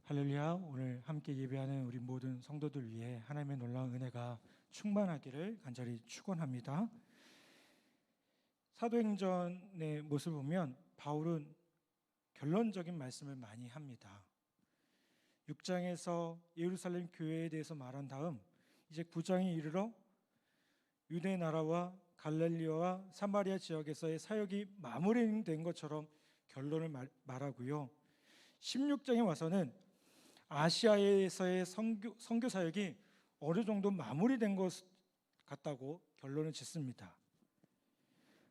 할렐루야. 오늘 함께 예배하는 우리 모든 성도들 위해 하나님의 놀라운 은혜가 충만하기를 간절히 축원합니다. 사도행전의 모습을 보면 바울은 결론적인 말씀을 많이 합니다. 6장에서 예루살렘 교회에 대해서 말한 다음 이제 9장에 이르러 유대 나라와 갈릴리와 사마리아 지역에서의 사역이 마무리된 것처럼 결론을 말하고요. 16장에 와서는 아시아에서의 선교 사역이 어느 정도 마무리된 것 같다고 결론을 짓습니다.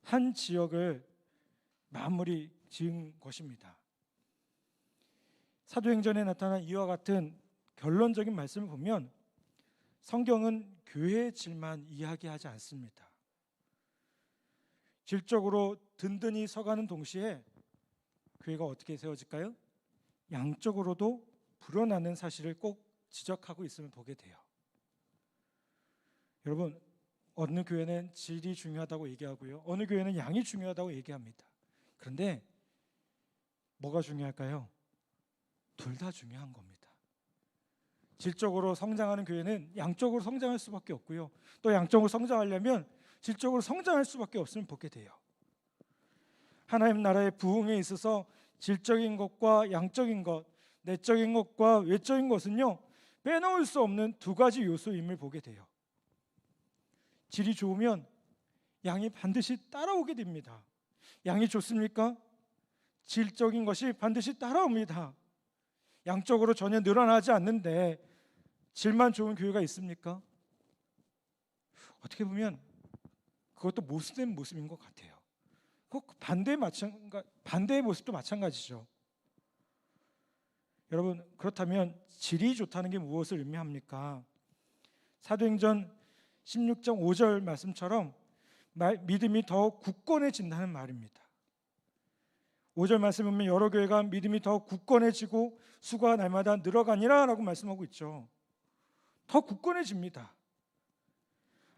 한 지역을 마무리 지은 것입니다. 사도행전에 나타난 이와 같은 결론적인 말씀을 보면 성경은 교회의 질만 이야기하지 않습니다. 질적으로 든든히 서가는 동시에 교회가 어떻게 세워질까요? 양적으로도 불어나는 사실을 꼭 지적하고 있음을 보게 돼요. 여러분, 어느 교회는 질이 중요하다고 얘기하고요, 어느 교회는 양이 중요하다고 얘기합니다. 그런데 뭐가 중요할까요? 둘 다 중요한 겁니다. 질적으로 성장하는 교회는 양적으로 성장할 수밖에 없고요, 또 양적으로 성장하려면 질적으로 성장할 수밖에 없음을 보게 돼요. 하나님 나라의 부흥에 있어서 질적인 것과 양적인 것, 내적인 것과 외적인 것은요, 빼놓을 수 없는 두 가지 요소임을 보게 돼요. 질이 좋으면 양이 반드시 따라오게 됩니다. 양이 좋습니까? 질적인 것이 반드시 따라옵니다. 양적으로 전혀 늘어나지 않는데 질만 좋은 교회가 있습니까? 어떻게 보면 그것도 모순된 모습인 것 같아요. 반대의 모습도 마찬가지죠. 여러분, 그렇다면 질이 좋다는 게 무엇을 의미합니까? 사도행전 16장 5절 말씀처럼 믿음이 더 굳건해진다는 말입니다. 5절 말씀 보면 여러 교회가 믿음이 더 굳건해지고 수가 날마다 늘어가니라 라고 말씀하고 있죠. 더 굳건해집니다.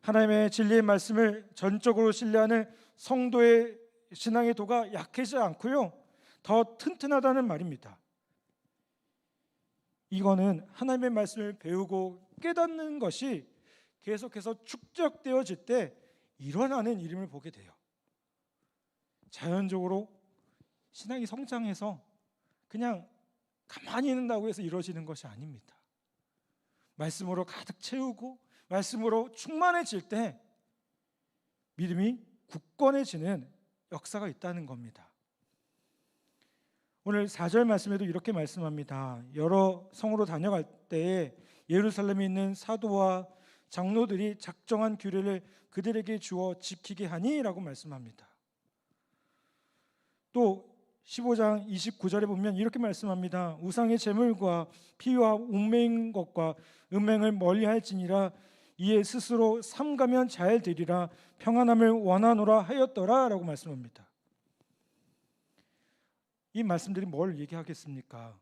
하나님의 진리의 말씀을 전적으로 신뢰하는 성도의 신앙의 도가 약해지지 않고요, 더 튼튼하다는 말입니다. 이거는 하나님의 말씀을 배우고 깨닫는 것이 계속해서 축적되어질 때 일어나는 일임을 보게 돼요. 자연적으로 신앙이 성장해서 그냥 가만히 있는다고 해서 이루어지는 것이 아닙니다. 말씀으로 가득 채우고 말씀으로 충만해질 때 믿음이 굳건해지는 역사가 있다는 겁니다. 오늘 4절 말씀에도 이렇게 말씀합니다. 여러 성으로 다녀갈 때에 예루살렘에 있는 사도와 장로들이 작정한 규례를 그들에게 주어 지키게 하니 라고 말씀합니다. 또 15장 29절에 보면 이렇게 말씀합니다. 우상의 제물과 피와 운명인 것과 음행을 멀리할지니라. 이에 스스로 삼가면 잘 되리라. 평안함을 원하노라 하였더라 라고 말씀합니다. 이 말씀들이 뭘 얘기하겠습니까?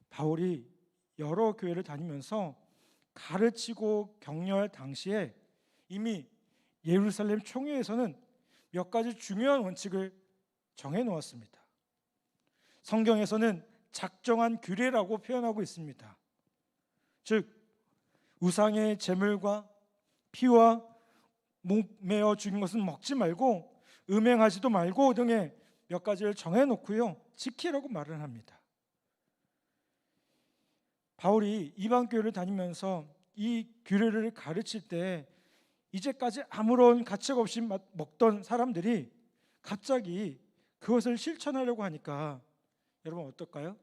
바울이 여러 교회를 다니면서 가르치고 격려할 당시에 이미 예루살렘 총회에서는 몇 가지 중요한 원칙을 정해 놓았습니다. 성경에서는 작정한 규례라고 표현하고 있습니다. 즉 우상의 제물과 피와 목매어 죽인 것은 먹지 말고 음행하지도 말고 등의 몇 가지를 정해놓고요, 지키라고 말을 합니다. 바울이 이방 교회를 다니면서 이 규례를 가르칠 때 이제까지 아무런 가책 없이 먹던 사람들이 갑자기 그것을 실천하려고 하니까 여러분 어떨까요?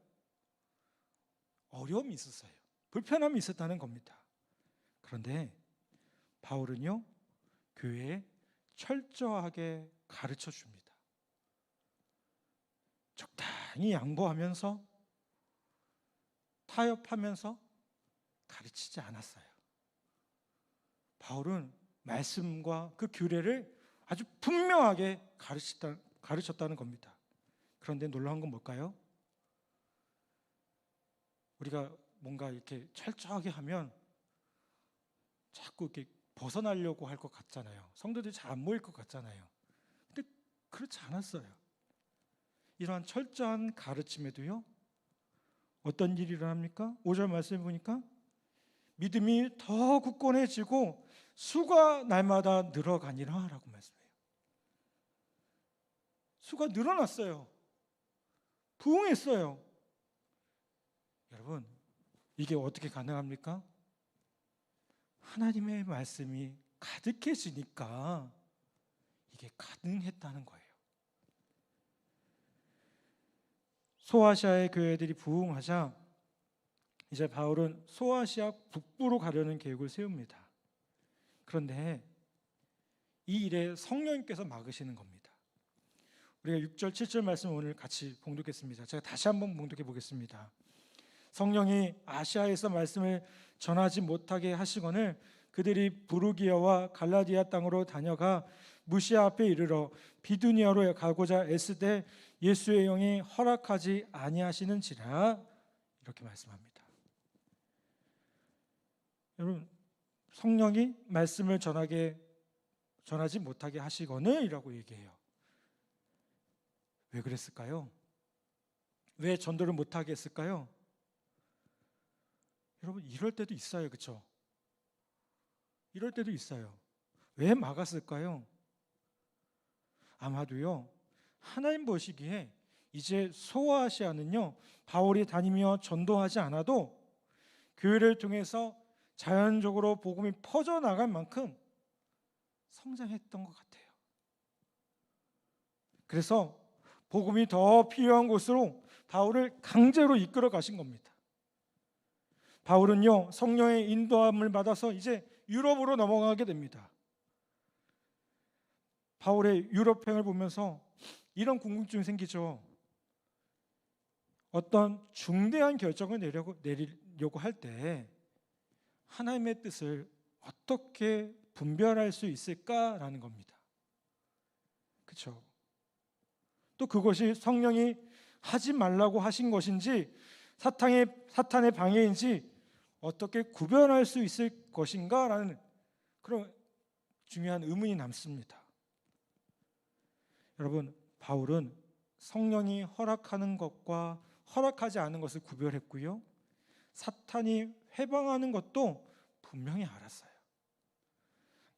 어려움이 있었어요. 불편함이 있었다는 겁니다. 그런데 바울은요, 교회에 철저하게 가르쳐 줍니다. 적당히 양보하면서 타협하면서 가르치지 않았어요. 바울은 말씀과 그 규례를 아주 분명하게 가르쳤다는 겁니다. 그런데 놀라운 건 뭘까요? 우리가 뭔가 이렇게 철저하게 하면 자꾸 이렇게 벗어나려고 할 것 같잖아요. 성도들이 잘 안 모일 것 같잖아요. 근데 그렇지 않았어요. 이러한 철저한 가르침에도요, 어떤 일이 일어납니까? 5절 말씀을 보니까 믿음이 더 굳건해지고 수가 날마다 늘어가니라 라고 말씀해요. 수가 늘어났어요. 부흥했어요. 여러분, 이게 어떻게 가능합니까? 하나님의 말씀이 가득해지니까 이게 가능했다는 거예요. 소아시아의 교회들이 부흥하자 이제 바울은 소아시아 북부로 가려는 계획을 세웁니다. 그런데 이 일에 성령님께서 막으시는 겁니다. 우리가 6절, 7절 말씀 오늘 같이 봉독했습니다. 제가 다시 한번 봉독해 보겠습니다. 성령이 아시아에서 말씀을 전하지 못하게 하시거늘 그들이 부르기아와 갈라디아 땅으로 다녀가 무시아 앞에 이르러 비두니아로 가고자 애쓰되 예수의 영이 허락하지 아니하시는지라 이렇게 말씀합니다. 여러분, 성령이 말씀을 전하지 못하게 하시거늘이라고 얘기해요. 왜 그랬을까요? 왜 전도를 못하게 했을까요? 여러분, 이럴 때도 있어요. 그렇죠? 이럴 때도 있어요. 왜 막았을까요? 아마도요, 하나님 보시기에 이제 소아시아는요, 바울이 다니며 전도하지 않아도 교회를 통해서 자연적으로 복음이 퍼져나갈 만큼 성장했던 것 같아요. 그래서 복음이 더 필요한 곳으로 바울을 강제로 이끌어 가신 겁니다. 바울은요, 성령의 인도함을 받아서 이제 유럽으로 넘어가게 됩니다. 바울의 유럽행을 보면서 이런 궁금증이 생기죠. 어떤 중대한 결정을 내리려고 할 때 하나님의 뜻을 어떻게 분별할 수 있을까라는 겁니다. 그렇죠? 또 그것이 성령이 하지 말라고 하신 것인지 사탄의 방해인지 어떻게 구별할 수 있을 것인가라는 그런 중요한 의문이 남습니다. 여러분, 바울은 성령이 허락하는 것과 허락하지 않은 것을 구별했고요, 사탄이 회방하는 것도 분명히 알았어요.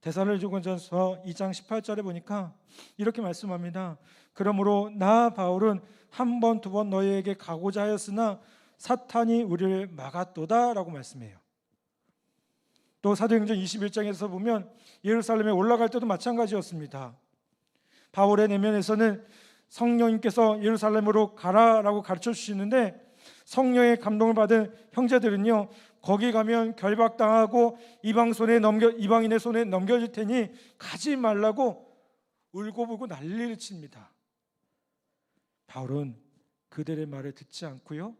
데살로니가전서 2장 18절에 보니까 이렇게 말씀합니다. 그러므로 나 바울은 한 번, 두 번 너희에게 가고자 하였으나 사탄이 우리를 막았도다 라고 말씀해요. 또 사도행전 21장에서 보면 예루살렘에 올라갈 때도 마찬가지였습니다. 바울의 내면에서는 성령님께서 예루살렘으로 가라라고 가르쳐 주시는데 성령의 감동을 받은 형제들은요, 거기 가면 결박당하고 이방인의 손에 넘겨질 테니 가지 말라고 울고불고 난리를 칩니다. 바울은 그들의 말을 듣지 않고요,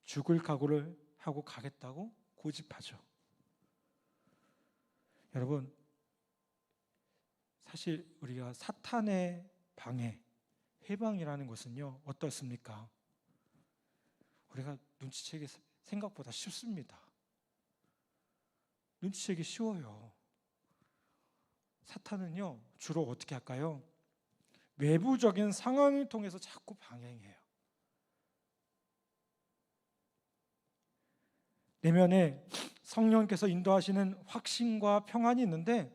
죽을 각오를 하고 가겠다고 고집하죠. 여러분, 사실 우리가 사탄의 방해, 회방이라는 것은요, 어떻습니까? 우리가 눈치채기 생각보다 쉽습니다. 눈치채기 쉬워요. 사탄은요, 주로 어떻게 할까요? 외부적인 상황을 통해서 자꾸 방해해요. 내면에 성령께서 인도하시는 확신과 평안이 있는데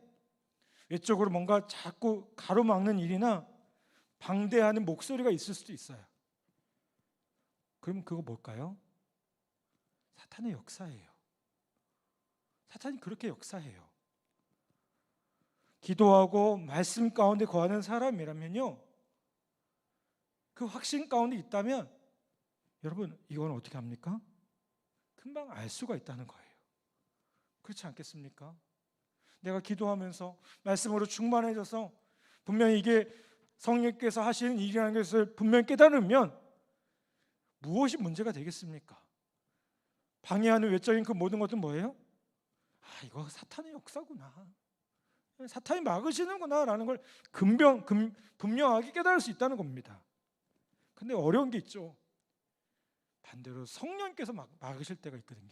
외적으로 뭔가 자꾸 가로막는 일이나 방대하는 목소리가 있을 수도 있어요. 그럼 그거 뭘까요? 사탄의 역사예요. 사탄이 그렇게 역사해요. 기도하고 말씀 가운데 거하는 사람이라면요, 그 확신 가운데 있다면 여러분, 이건 어떻게 합니까? 금방 알 수가 있다는 거예요. 그렇지 않겠습니까? 내가 기도하면서 말씀으로 충만해져서 분명히 이게 성령께서 하시는 일이라는 것을 분명히 깨달으면 무엇이 문제가 되겠습니까? 방해하는 외적인 그 모든 것은 뭐예요? 이거 사탄의 역사구나, 사탄이 막으시는구나 라는 걸 분명하게 깨달을 수 있다는 겁니다. 근데 어려운 게 있죠. 반대로 성령께서 막으실 때가 있거든요.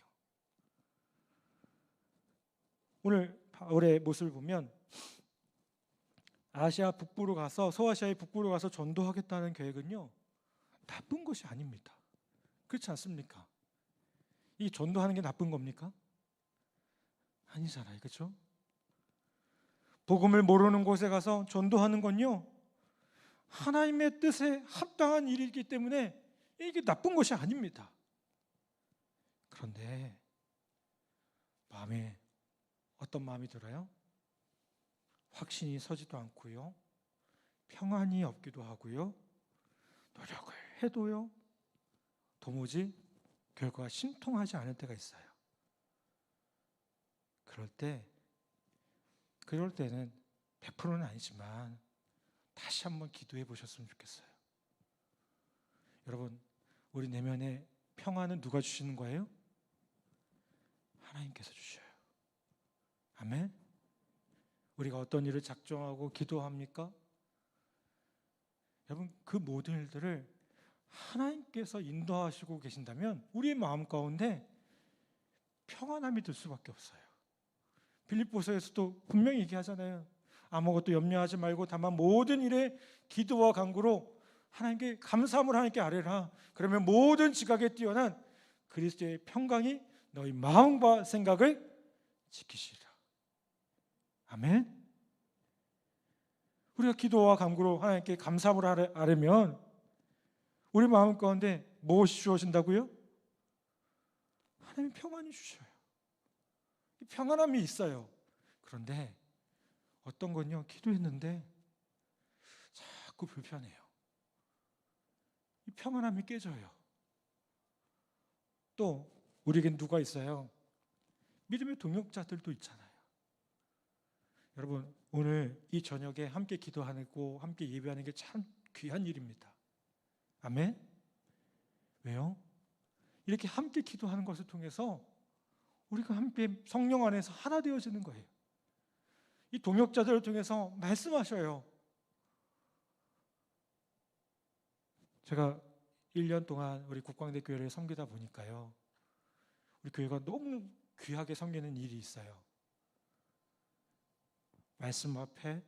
오늘 바울의 모습을 보면 소아시아의 북부로 가서 전도하겠다는 계획은요, 나쁜 것이 아닙니다. 그렇지 않습니까? 이 전도하는 게 나쁜 겁니까? 아니잖아요. 그렇죠? 복음을 모르는 곳에 가서 전도하는 건요, 하나님의 뜻에 합당한 일이기 때문에 이게 나쁜 것이 아닙니다. 그런데 마음에 어떤 마음이 들어요? 확신이 서지도 않고요, 평안이 없기도 하고요, 노력을 해도요 도무지 결과가 신통하지 않을 때가 있어요. 그럴 때는 100%는 아니지만 다시 한번 기도해 보셨으면 좋겠어요. 여러분, 우리 내면의 평안은 누가 주시는 거예요? 하나님께서 주셔요. 아멘. 우리가 어떤 일을 작정하고 기도합니까? 여러분, 그 모든 일들을 하나님께서 인도하시고 계신다면 우리의 마음 가운데 평안함이 들 수밖에 없어요. 빌립보서에서도 분명히 얘기하잖아요. 아무것도 염려하지 말고 다만 모든 일에 기도와 간구로 하나님께 감사함을 하나님께 아뢰라. 그러면 모든 지각에 뛰어난 그리스도의 평강이 너희 마음과 생각을 지키시리라. 아멘. 우리가 기도와 간구로 하나님께 감사함을 아뢰면 우리 마음 가운데 무엇이 주어진다고요? 하나님 평안이 주셔요. 평안함이 있어요. 그런데 어떤 건요, 기도했는데 자꾸 불편해요. 이 평안함이 깨져요. 또 우리에겐 누가 있어요? 믿음의 동역자들도 있잖아요. 여러분, 오늘 이 저녁에 함께 기도하고 함께 예배하는 게 참 귀한 일입니다. 아멘. 왜요? 이렇게 함께 기도하는 것을 통해서 우리가 함께 성령 안에서 하나 되어지는 거예요. 이 동역자들을 통해서 말씀하셔요. 제가 1년 동안 우리 국광대 교회를 섬기다 보니까요, 우리 교회가 너무 귀하게 섬기는 일이 있어요. 말씀 앞에,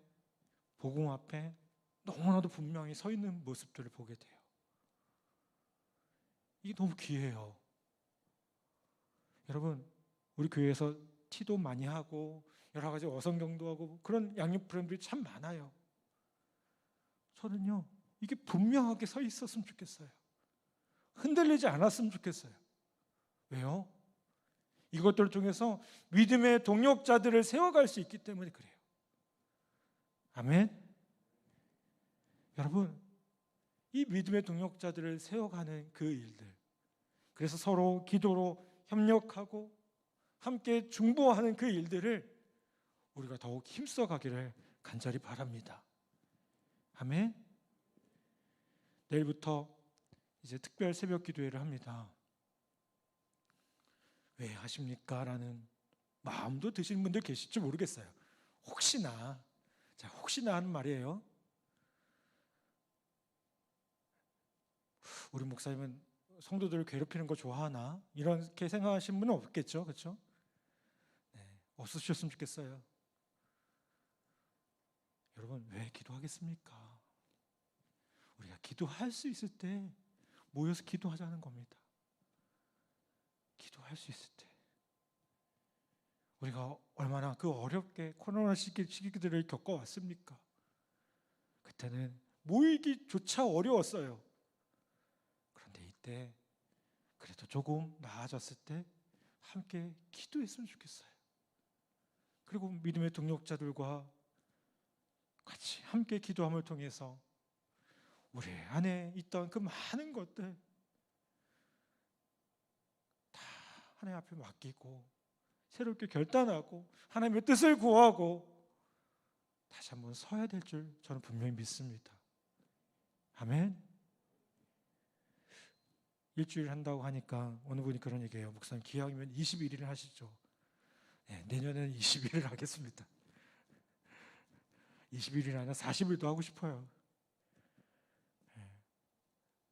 복음 앞에 너무나도 분명히 서 있는 모습들을 보게 돼요. 이게 너무 귀해요. 여러분, 우리 교회에서 티도 많이 하고 여러 가지 어성경도 하고 그런 양육 프로그램들이 참 많아요. 저는요, 이게 분명하게 서 있었으면 좋겠어요. 흔들리지 않았으면 좋겠어요. 왜요? 이것들을 통해서 믿음의 동역자들을 세워갈 수 있기 때문에 그래요. 아멘. 여러분, 이 믿음의 동역자들을 세워가는 그 일들, 그래서 서로 기도로 협력하고 함께 중보하는 그 일들을 우리가 더욱 힘써 가기를 간절히 바랍니다. 아멘. 내일부터 이제 특별 새벽 기도회를 합니다. 왜 하십니까? 라는 마음도 드시는 분들 계실지 모르겠어요. 혹시나 하는 말이에요. 우리 목사님은 성도들을 괴롭히는 거 좋아하나? 이렇게 생각하시는 분은 없겠죠, 그렇죠? 네, 없으셨으면 좋겠어요. 여러분, 왜 기도하겠습니까? 우리가 기도할 수 있을 때 모여서 기도하자는 겁니다. 기도할 수 있을 때 우리가 얼마나 그 어렵게 코로나 시기들을 겪어왔습니까? 그때는 모이기조차 어려웠어요. 그런데 이때 그래도 조금 나아졌을 때 함께 기도했으면 좋겠어요. 그리고 믿음의 동역자들과 같이 함께 기도함을 통해서 우리 안에 있던 그 많은 것들 다 하나님 앞에 맡기고 새롭게 결단하고 하나님의 뜻을 구하고 다시 한번 서야 될 줄 저는 분명히 믿습니다. 아멘. 일주일 한다고 하니까 어느 분이 그런 얘기해요. 목사님, 기왕이면 21일을 하시죠. 네, 내년에는 20일을 하겠습니다. 20일이 아니라 40일도 하고 싶어요. 네,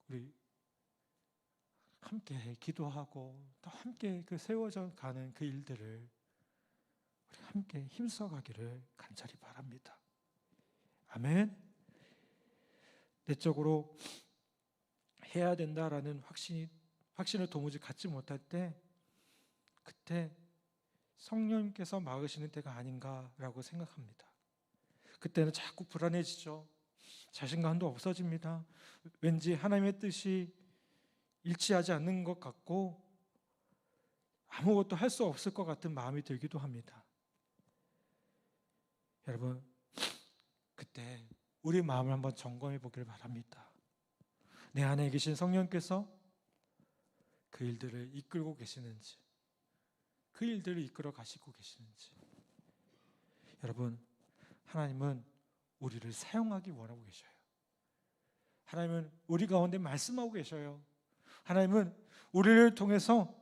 우리 함께 기도하고 또 함께 그 세워져 가는 그 일들을 우리 함께 힘써 가기를 간절히 바랍니다. 아멘. 내적으로 해야 된다라는 확신이 확신을 도무지 갖지 못할 때 그때 성령님께서 막으시는 때가 아닌가라고 생각합니다. 그때는 자꾸 불안해지죠. 자신감도 없어집니다. 왠지 하나님의 뜻이 일치하지 않는 것 같고 아무것도 할 수 없을 것 같은 마음이 들기도 합니다. 여러분, 그때 우리 마음을 한번 점검해 보길 바랍니다. 내 안에 계신 성령께서 그 일들을 이끌고 계시는지, 그 일들을 이끌어 가시고 계시는지. 여러분, 하나님은 우리를 사용하기 원하고 계셔요. 하나님은 우리 가운데 말씀하고 계셔요. 하나님은 우리를 통해서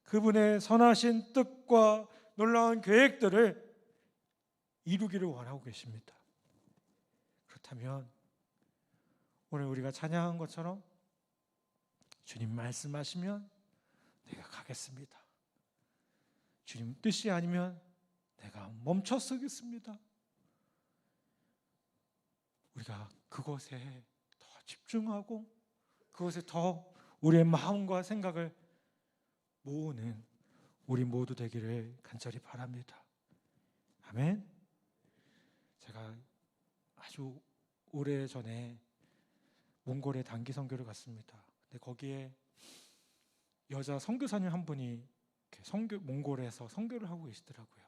그분의 선하신 뜻과 놀라운 계획들을 이루기를 원하고 계십니다. 그렇다면 오늘 우리가 찬양한 것처럼 주님 말씀하시면 내가 가겠습니다. 주님 뜻이 아니면 내가 멈춰 서겠습니다. 우리가 그것에 더 집중하고 그것에 더 우리의 마음과 생각을 모으는 우리 모두 되기를 간절히 바랍니다. 아멘. 제가 아주 오래전에 몽골에 단기 선교를 갔습니다. 근데 거기에 여자 선교사님 한 분이 몽골에서 선교를 하고 계시더라고요.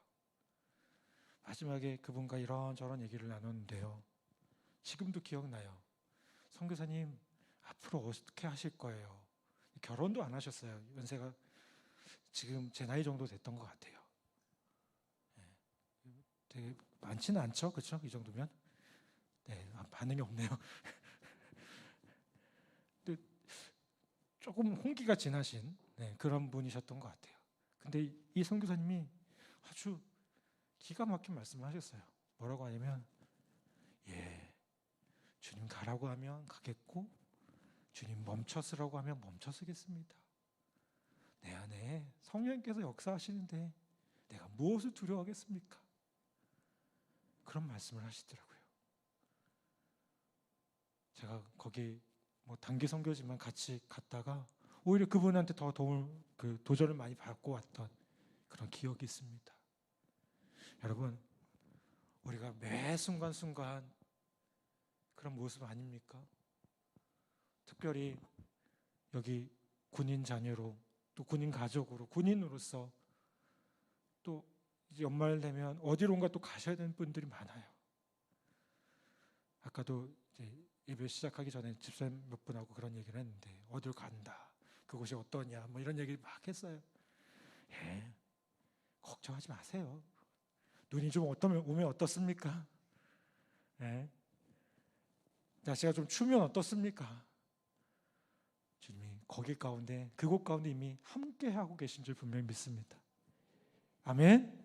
마지막에 그분과 이런저런 얘기를 나눴는데요. 지금도 기억나요. 선교사님, 앞으로 어떻게 하실 거예요? 결혼도 안 하셨어요. 연세가 지금 제 나이 정도 됐던 것 같아요. 되게 많지는 않죠, 그렇죠? 이 정도면. 네, 반응이 없네요. 근데 조금 홍기가 지나신 그런 분이셨던 것 같아요. 근데 이 선교사님이 아주 기가 막힌 말씀을 하셨어요. 뭐라고 하냐면, 주님 가라고 하면 가겠고 주님 멈춰서라고 하면 멈춰 서겠습니다. 내 안에 성령께서 역사하시는데 내가 무엇을 두려워하겠습니까? 그런 말씀을 하시더라고요. 제가 거기 단기 선교지만 같이 갔다가 오히려 그분한테 더 도전을 많이 받고 왔던 그런 기억이 있습니다. 여러분, 우리가 매 순간순간 그런 모습 아닙니까? 특별히 여기 군인 자녀로, 또 군인 가족으로, 군인으로서 또 이제 연말 되면 어디론가 또 가셔야 되는 분들이 많아요. 아까도 이제 예배 시작하기 전에 집사님 몇 분하고 그런 얘기를 했는데, 어딜 간다, 그곳이 어떠냐, 이런 얘기 막 했어요. 걱정하지 마세요. 눈이 좀 오면 어떻습니까? 날씨가 좀 추우면 어떻습니까? 주님이 거기 가운데, 그곳 가운데 이미 함께 하고 계신 줄 분명히 믿습니다. 아멘.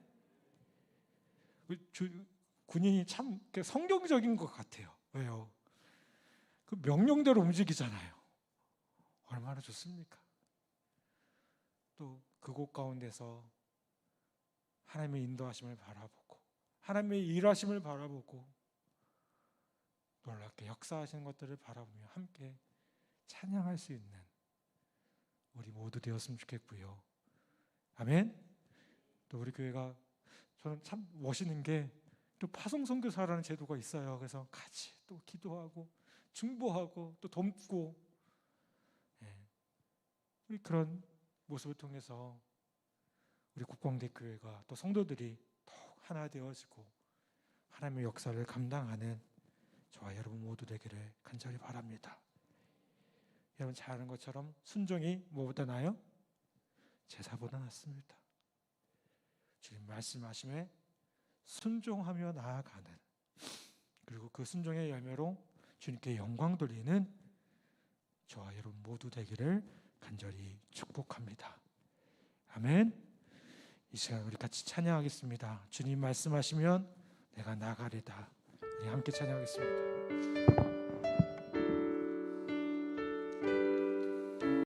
군인이 참 성경적인 것 같아요. 왜요? 그 명령대로 움직이잖아요. 얼마나 좋습니까? 또 그곳 가운데서 하나님의 인도하심을 바라보고 하나님의 일하심을 바라보고 놀랍게 역사하시는 것들을 바라보며 함께 찬양할 수 있는 우리 모두 되었으면 좋겠고요. 아멘. 또 우리 교회가 저는 참 멋있는 게 또 파송 선교사라는 제도가 있어요. 그래서 같이 또 기도하고 중보하고 또 돕고, 우리 그런 모습을 통해서 우리 국광대 교회가 또 성도들이 더욱 하나 되어지고 하나님의 역사를 감당하는 저와 여러분 모두 되기를 간절히 바랍니다. 여러분 잘 아는 것처럼 순종이 뭐보다 나아요? 제사보다 낫습니다. 주님 말씀하심에 순종하며 나아가는, 그리고 그 순종의 열매로 주님께 영광 돌리는 저와 여러분 모두 되기를 간절히 축복합니다. 아멘. 이 시간 우리 같이 찬양하겠습니다. 주님 말씀하시면 내가 나가리다. 우리 함께 찬양하겠습니다.